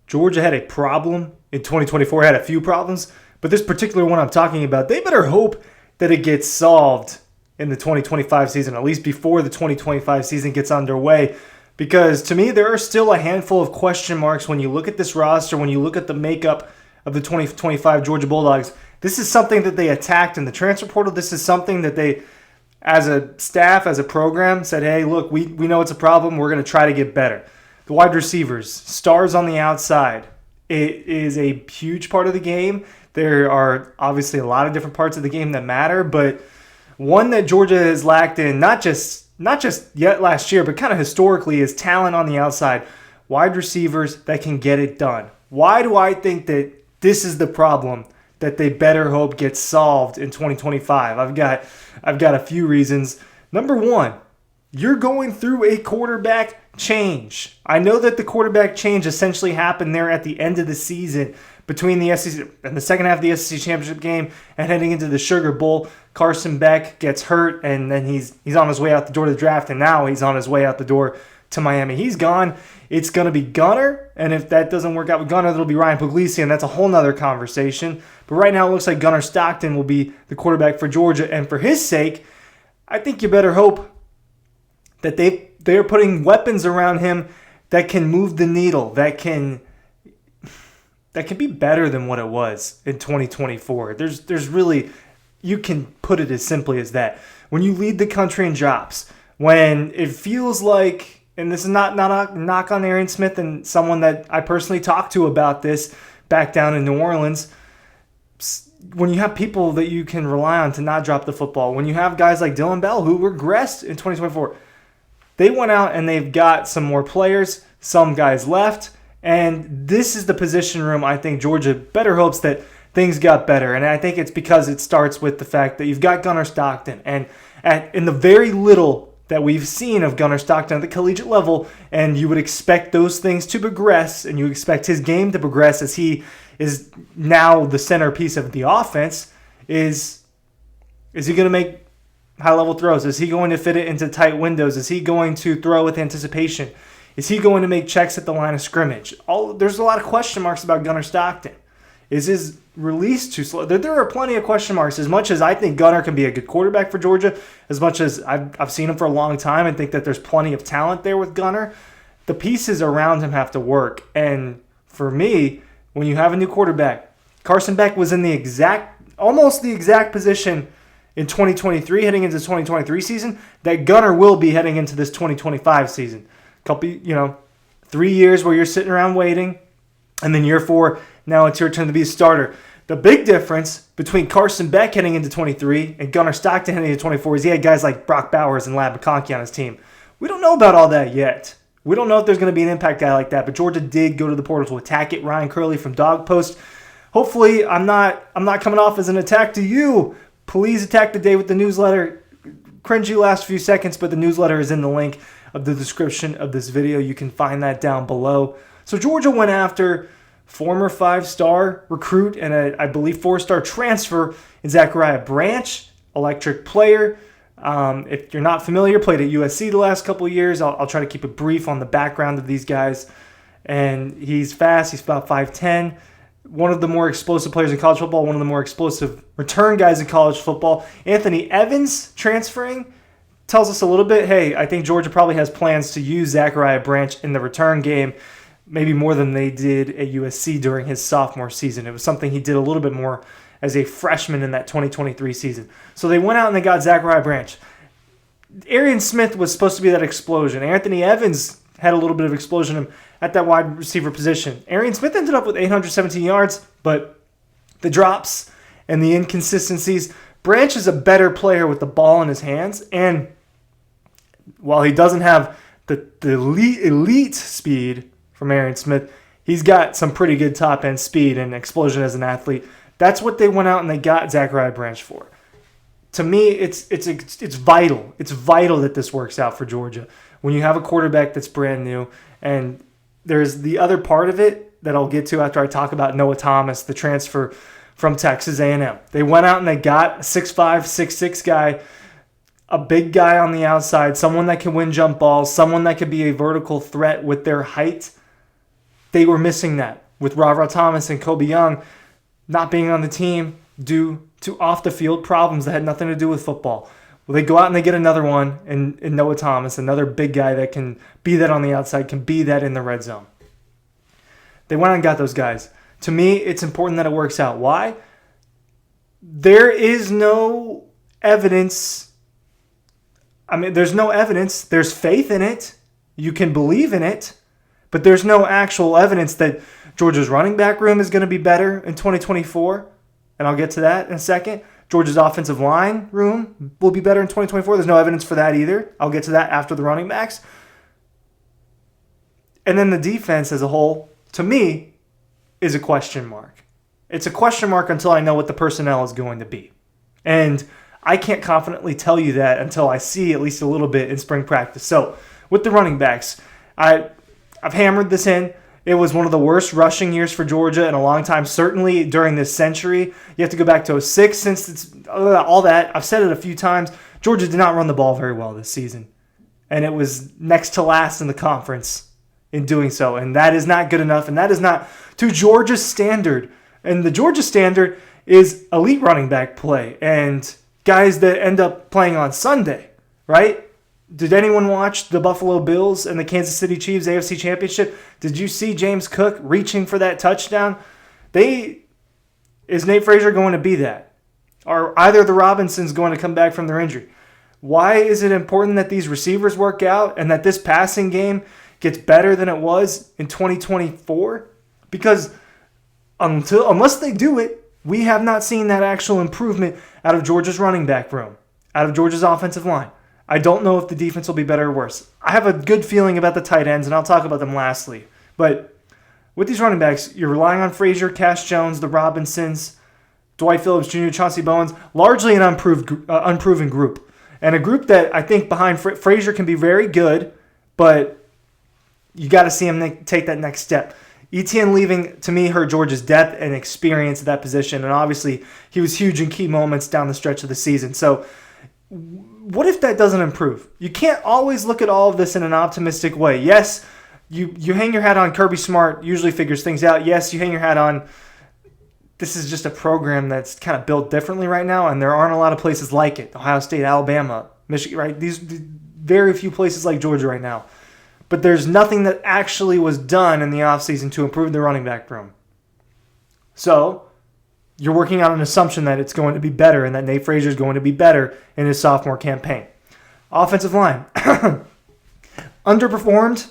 Georgia had a problem in 2024, had a few problems, but this particular one I'm talking about, they better hope that it gets solved in the 2025 season, at least before the 2025 season gets underway. Because to me, there are still a handful of question marks when you look at this roster, when you look at the makeup of the 2025 Georgia Bulldogs. This is something that they attacked in the transfer portal. This is something that they, as a staff, as a program, said, hey, look, we know it's a problem. We're going to try to get better. The wide receivers, stars on the outside. It is a huge part of the game. There are obviously a lot of different parts of the game that matter, but one that Georgia has lacked in, not just yet last year, but kind of historically, is talent on the outside. Wide receivers that can get it done. Why do I think that this is the problem that they better hope gets solved in 2025? I've got a few reasons. Number one, you're going through a quarterback change. I know that the quarterback change essentially happened there at the end of the season between the SEC and the second half of the SEC championship game and heading into the Sugar Bowl. Carson Beck gets hurt, and then he's on his way out the door to the draft, and now he's on his way out the door to Miami. He's gone. It's going to be Gunner, and if that doesn't work out with Gunner, it'll be Ryan Puglisi, and that's a whole nother conversation. But right now it looks like Gunner Stockton will be the quarterback for Georgia, and for his sake, I think you better hope that they're putting weapons around him that can move the needle, that can be better than what it was in 2024. There's really, you can put it as simply as that. When you lead the country in drops, when it feels like, and this is not a knock on Arian Smith and someone that I personally talked to about this back down in New Orleans, when you have people that you can rely on to not drop the football, when you have guys like Dylan Bell who regressed in 2024, they went out and they've got some more players, some guys left, and this is the position room I think Georgia better hopes that things got better. And I think it's because it starts with the fact that you've got Gunner Stockton, and in the very little that we've seen of Gunner Stockton at the collegiate level, and you would expect those things to progress, and you expect his game to progress as he is now the centerpiece of the offense, is he going to make high-level throws? Is he going to fit it into tight windows? Is he going to throw with anticipation? Is he going to make checks at the line of scrimmage? There's a lot of question marks about Gunner Stockton. Is his release too slow? There are plenty of question marks. As much as I think Gunner can be a good quarterback for Georgia, as much as I've seen him for a long time and think that there's plenty of talent there with Gunner, the pieces around him have to work. And for me, when you have a new quarterback, Carson Beck was in almost the exact position in 2023, heading into the 2023 season, that Gunner will be heading into this 2025 season. 3 years where you're sitting around waiting, and then year 4, now it's your turn to be a starter. The big difference between Carson Beck heading into 23 and Gunner Stockton heading into 24 is he had guys like Brock Bowers and Lad McConkey on his team. We don't know about all that yet. We don't know if there's going to be an impact guy like that, but Georgia did go to the portal to attack it. Ryan Curley from Dawg Post. Hopefully, I'm not coming off as an attack to you. Please attack the day with the newsletter. Cringy last few seconds, but the newsletter is in the link of the description of this video. You can find that down below. So Georgia went after former 5-star recruit and I believe 4-star transfer in Zachariah Branch, electric player. If you're not familiar, played at USC the last couple of years. I'll try to keep it brief on the background of these guys. And he's fast. He's about 5'10". One of the more explosive players in college football, one of the more explosive return guys in college football. Anthony Evans transferring tells us a little bit, hey, I think Georgia probably has plans to use Zachariah Branch in the return game, maybe more than they did at USC during his sophomore season. It was something he did a little bit more as a freshman in that 2023 season. So they went out and they got Zachariah Branch. Arian Smith was supposed to be that explosion. Anthony Evans had a little bit of explosion at that wide receiver position. Arian Smith ended up with 817 yards, but the drops and the inconsistencies. Branch is a better player with the ball in his hands, and while he doesn't have the elite speed from Arian Smith, he's got some pretty good top-end speed and explosion as an athlete. That's what they went out and they got Zachariah Branch for. To me, it's vital. It's vital that this works out for Georgia. When you have a quarterback that's brand new, and there's the other part of it that I'll get to after I talk about Noah Thomas, the transfer from Texas A&M. They went out and they got a 6'5", 6'6" guy, a big guy on the outside, someone that can win jump balls, someone that could be a vertical threat with their height. They were missing that with Ra Thomas and Kobe Young not being on the team due to off-the-field problems that had nothing to do with football. Well, they go out and they get another one in Noah Thomas, another big guy that can be that on the outside, can be that in the red zone. They went out and got those guys. To me, it's important that it works out. Why? There is no evidence. I mean, there's no evidence. There's faith in it. You can believe in it. But there's no actual evidence that Georgia's running back room is going to be better in 2024. And I'll get to that in a second. Georgia's offensive line room will be better in 2024. There's no evidence for that either. I'll get to that after the running backs. And then the defense as a whole, to me, is a question mark. It's a question mark until I know what the personnel is going to be. And I can't confidently tell you that until I see at least a little bit in spring practice. So with the running backs, I've hammered this in. It was one of the worst rushing years for Georgia in a long time, certainly during this century. You have to go back to 2006 since it's all that. I've said it a few times. Georgia did not run the ball very well this season. And it was next to last in the conference in doing so. And that is not good enough. And that is not to Georgia's standard. And the Georgia standard is elite running back play and guys that end up playing on Sunday, right? Did anyone watch the Buffalo Bills and the Kansas City Chiefs AFC Championship? Did you see James Cook reaching for that touchdown? Is Nate Frazier going to be that? Are either of the Robinsons going to come back from their injury? Why is it important that these receivers work out and that this passing game gets better than it was in 2024? Because unless they do it, we have not seen that actual improvement out of Georgia's running back room, out of Georgia's offensive line. I don't know if the defense will be better or worse. I have a good feeling about the tight ends, and I'll talk about them lastly. But with these running backs, you're relying on Frazier, Cash Jones, the Robinsons, Dwight Phillips Jr., Chauncey Bowens, largely an unproven group. And a group that I think behind Frazier can be very good, but you got to see him take that next step. Etienne leaving, to me, hurt Georgia's depth and experience at that position, and obviously he was huge in key moments down the stretch of the season. So what if that doesn't improve? You can't always look at all of this in an optimistic way. Yes, you hang your hat on Kirby Smart, usually figures things out. Yes, you hang your hat on this is just a program that's kind of built differently right now, and there aren't a lot of places like it. Ohio State, Alabama, Michigan, right? These very few places like Georgia right now. But there's nothing that actually was done in the offseason to improve the running back room. So you're working on an assumption that it's going to be better and that Nate Frazier is going to be better in his sophomore campaign. Offensive line. Underperformed,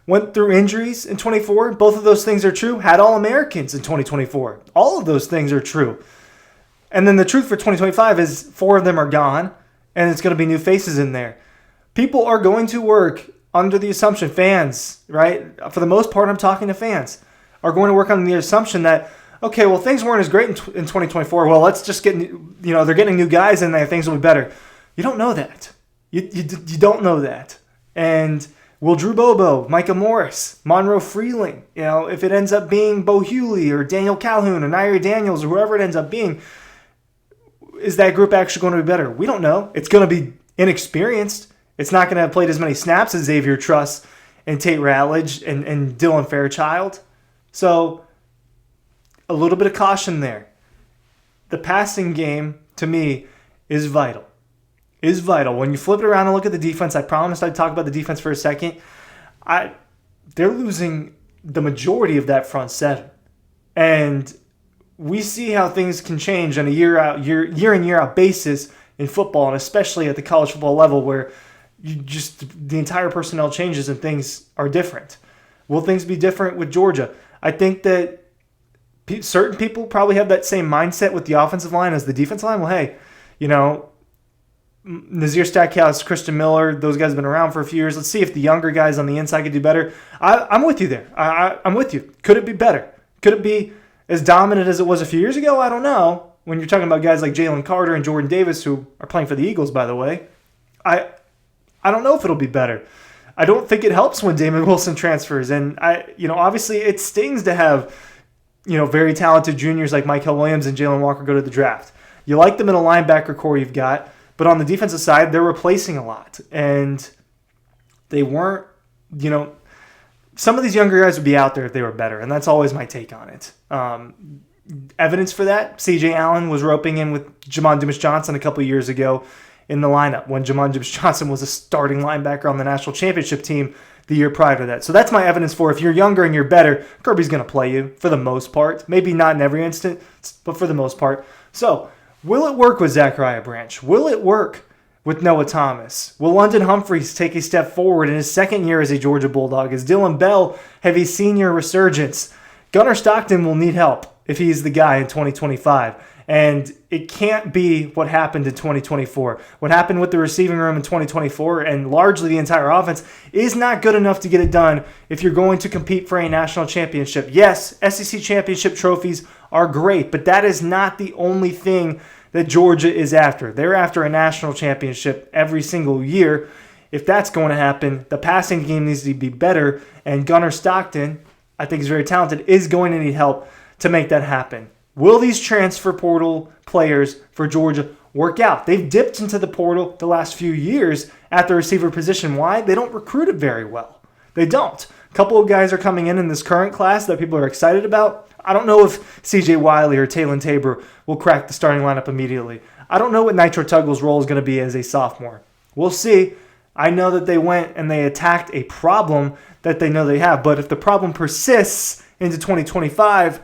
went through injuries in 24. Both of those things are true. Had All-Americans in 2024. All of those things are true. And then the truth for 2025 is 4 of them are gone, and it's going to be new faces in there. People are going to work under the assumption, fans, right? For the most part, I'm talking to fans, are going to work on the assumption that, okay, well, things weren't as great in 2024. Well, let's just get, they're getting new guys in there. Things will be better. You don't know that. You don't know that. And will Drew Bobo, Micah Morris, Monroe Freeling, if it ends up being Bo Hewley or Daniel Calhoun or Nairi Daniels or whoever it ends up being, is that group actually going to be better? We don't know. It's going to be inexperienced. It's not going to have played as many snaps as Xavier Truss and Tate Ratledge and Dylan Fairchild. So a little bit of caution there. The passing game, to me, is vital. When you flip it around and look at the defense, I promised I'd talk about the defense for a second. They're losing the majority of that front seven. And we see how things can change on a year in, year out basis in football, and especially at the college football level where the entire personnel changes and things are different. Will things be different with Georgia? I think that certain people probably have that same mindset with the offensive line as the defensive line. Well, hey, Nazir Stackhouse, Christian Miller, those guys have been around for a few years. Let's see if the younger guys on the inside could do better. I'm with you there. I'm with you. Could it be better? Could it be as dominant as it was a few years ago? I don't know. When you're talking about guys like Jalen Carter and Jordan Davis, who are playing for the Eagles, by the way, I don't know if it'll be better. I don't think it helps when Damon Wilson transfers. And obviously it stings to have, very talented juniors like Michael Williams and Jalen Walker go to the draft. You like the middle linebacker core you've got, but on the defensive side, they're replacing a lot. And they weren't, some of these younger guys would be out there if they were better, and that's always my take on it. Evidence for that, C.J. Allen was roping in with Jamon Dumas-Johnson a couple years ago in the lineup when Jamon Dumas-Johnson was a starting linebacker on the national championship team the year prior to that. So that's my evidence for if you're younger and you're better, Kirby's going to play you for the most part. Maybe not in every instance, but for the most part. So will it work with Zachariah Branch? Will it work with Noah Thomas? Will London Humphreys take a step forward in his second year as a Georgia Bulldog? Is Dylan Bell have a senior resurgence? Gunnar Stockton will need help if he's the guy in 2025. And it can't be what happened in 2024. What happened with the receiving room in 2024 and largely the entire offense is not good enough to get it done if you're going to compete for a national championship. Yes, SEC championship trophies are great, but that is not the only thing that Georgia is after. They're after a national championship every single year. If that's going to happen, the passing game needs to be better, and Gunnar Stockton, I think is very talented, is going to need help to make that happen. Will these transfer portal players for Georgia work out? They've dipped into the portal the last few years at the receiver position. Why? They don't recruit it very well. They don't. A couple of guys are coming in this current class that people are excited about. I don't know if C.J. Wiley or Taylon Tabor will crack the starting lineup immediately. I don't know what Nitro Tuggle's role is going to be as a sophomore. We'll see. I know that they went and they attacked a problem that they know they have. But if the problem persists into 2025,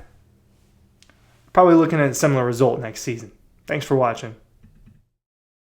probably looking at a similar result next season. Thanks for watching.